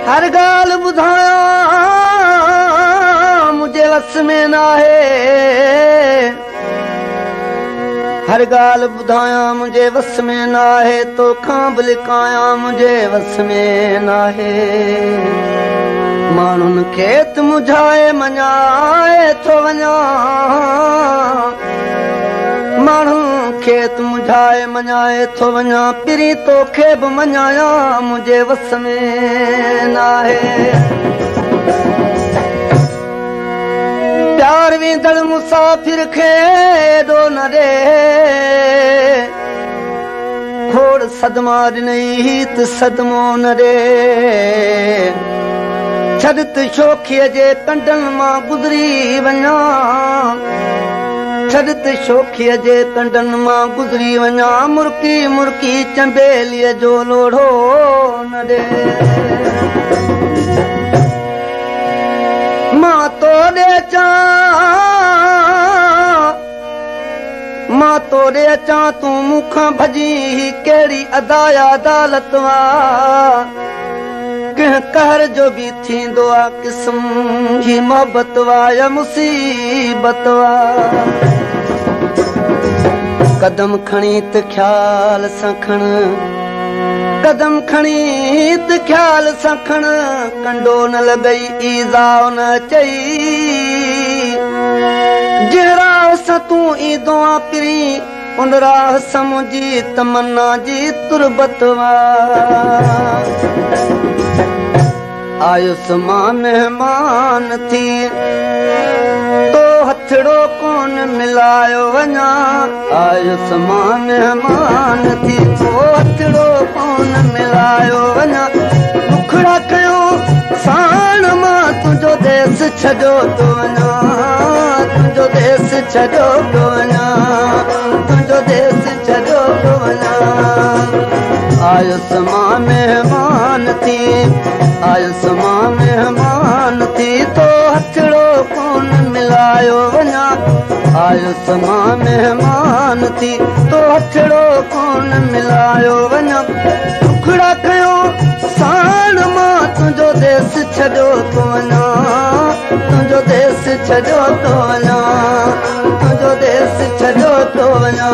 हर ॻाल्हि ॿुधायां मुंहिंजे वस में न आहे हर ॻाल्हि ॿुधायां मुंहिंजे वस में न आहे तोखां बि लिकायां मुंहिंजे वस में न आहे माण्हुनि खेत मुझाए मञाए थो वञा माण्हू खेत मुझाए मञाए थो वञा पिरी तोखे बि मञाया मुंहिंजे वस में न आहे प्यार वेंदड़ मुसाफ़िर खे एॾो न ॾे खोड़ सदमा ॾिनई त सदमो न ॾे छॾ त शोखीअ जे कंडनि मां गुज़री वञा छॾ त शोखीअ जे कंडनि मां गुज़री वञा मुर्की मुर्की चंबेलीअ जो लोढ़ो न ॾे मां तोॾे अचां तूं मूंखां भॼी कहिड़ी अदाया अदालत वा कंहिं कहर जो बि थींदो आहे क़िस्म ही मोहबत वा या मुसीबत वा कदम खणी त ख़्याल सां खण कदम खणी त ख़्याल सां खण कंडो न लॻई ईज़ा न चई जंहिं राह सां तूं ईंदो आहे पिरी उन राह सां मुंहिंजी तमन्ना जी तुरबत वा आयुसि मां महिमान थी तो हथड़ो कोन मिलायो वञा आयुसि मां महिमान थी तो हथड़ो कोन मिलायो वञा दुखड़ा कयो साण मां तुंहिंजो देस छॾियो थो वञा तुंहिंजो देस छॾियो थो वञा तुंहिंजो देस छॾियो थो वञा आयुसि मां महिमान थी आयुसि मां महिमान थी तो हथड़ो कोन मिलायो वञा आयुसि मां महिमान थी तो हथड़ो कोन मिलायो वञा टुकड़ा कयो साण मां तुंहिंजो देस छॾियो थो वञा तुंहिंजो देस छॾियो थो वञा तुंहिंजो देस छॾियो थो वञा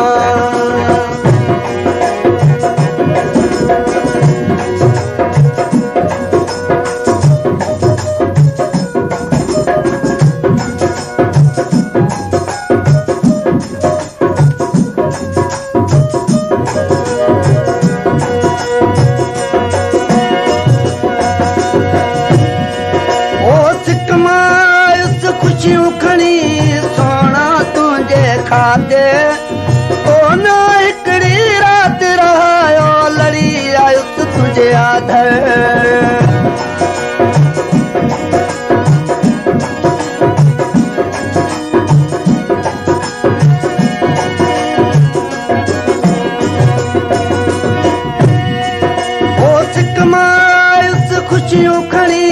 ख़ुशियूं खणी सोना तुंहिंजे खाते तो न हिकिड़ी राति रहायो लड़ी आयुसि तुंहिंजे आधर ख़ुशियूं खणी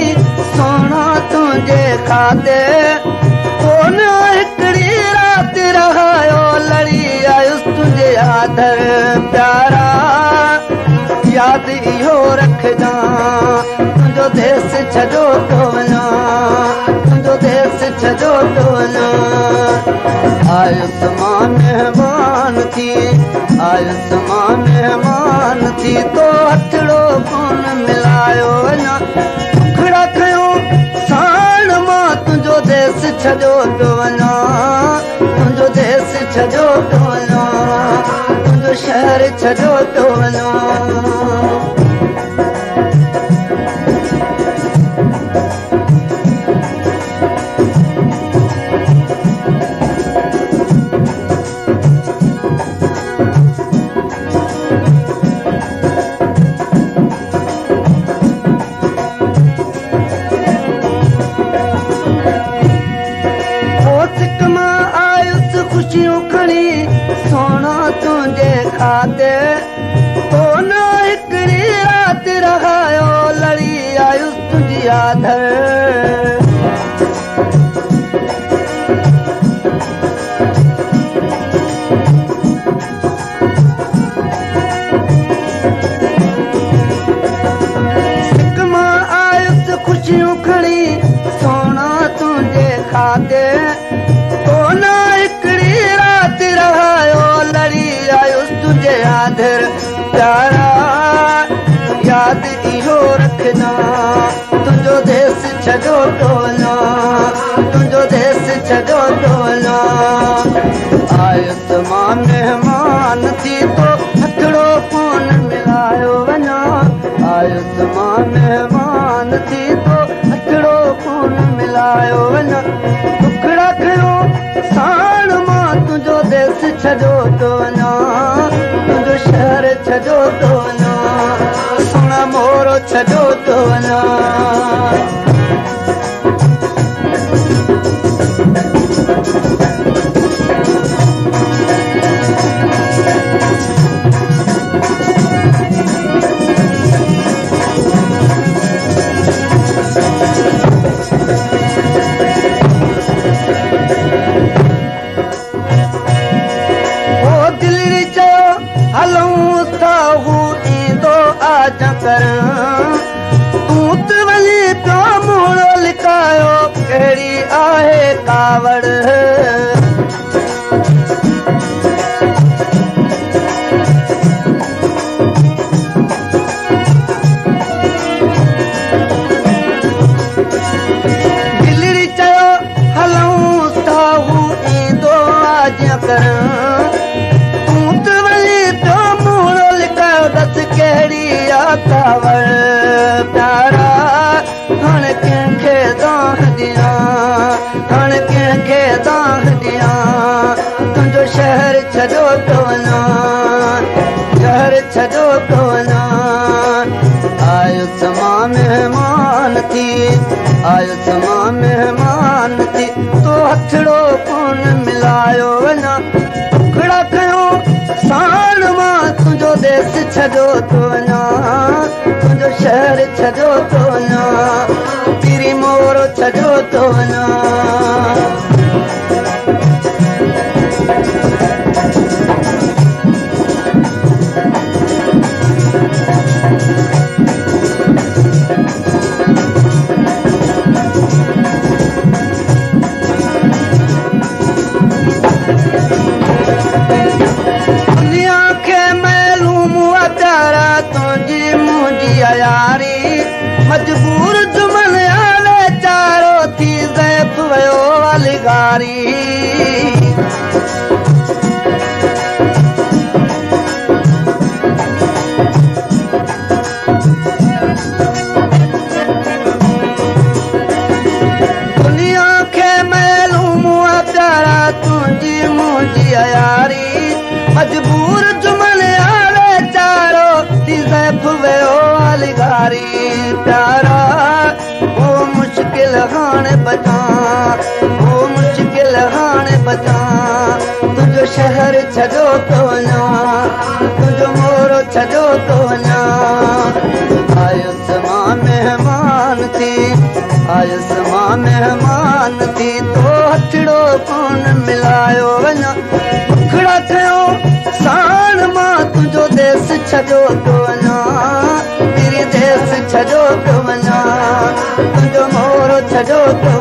सोना तुंहिंजे खाते कोन हिकिड़ी राति रहायो लड़ी आयुसि तुंहिंजे आधर प्यारा यादि इहो रखजांइ तुंहिंजो देस छॾियो थो वञा तुंहिंजो देस छॾियो थो वञा आयुसि मां महिमान थी आयुसि मां महिमान थी तो हथड़ो कोन मिलायो वञा टुकड़ा खयो साण मां तुंहिंजो देस छॾियो थो वञा तुंहिंजो देस छॾियो थो वञा तुंहिंजो शहर छॾियो थो वञा ख़ुशियूं खणी सोना तुंहिंजे खाते तो न प्यारा याद इहो रखना तुझो देश छॾो तो वञा तुझो देश छॾो तो वञा आयुसि मां महिमान थी तो हथड़ो कोन मिलायो वञा आयुसि मां महिमान थी तो हथड़ो कोन मिलायो वञा टुकड़ा खयो साण मां तुझो देश छॾो तो वञा तुझो शहर छॾो तो वञा सुहिणा मोरो छॾो तो वञा तूं त वञी पियो मोड़ो लिकायो कहिड़ी आहे कावड़ दिलड़ी चयो हलूं साहू ईंदो आज कर तूं त वञी पियो मोड़ो लिकायो दस कहिड़ी कावड़ प्यारा हाणे कंहिंखे दाह ॾियां हाणे कंहिंखे दाह ॾियां तुंहिंजो शहर छॾो तो वञा शहर छॾो तो वञा आयुसि मां महिमान थी आयुसि मां महिमान थी तो हथड़ो कोन मिलायो वञा टुकड़ा खयो साण मां तुंहिंजो देश छॾो तो वञा तुंहिंजो शहर छॾो तो वञा तिरी मोरो छॾो तो वञा मजबूर जुमन आवे चारो थी ज़ैफ वयो वालिगारी दुनिया खे मालूम प्यारा तुंहिंजी मुंहिंजी यारी मजबूर जुमन आवे चारो थी ज़ैफ वयो वालिगारी प्यारा वो मुश्किल हाणे बचा वो मुश्किल हाणे बचा तुंहिंजो शहर छॾो तो वञा तुंहिंजो मोरो छॾो तो वञा आयुसि मां महिमान थी आयुसि मां महिमान थी तो हथड़ो कोन मिलायो वञा टुकड़ा थियो साण मां तुंहिंजो देश छॾो तो वञा देश छॾो तो वञा तुंहिंजो मोरो छॾो तो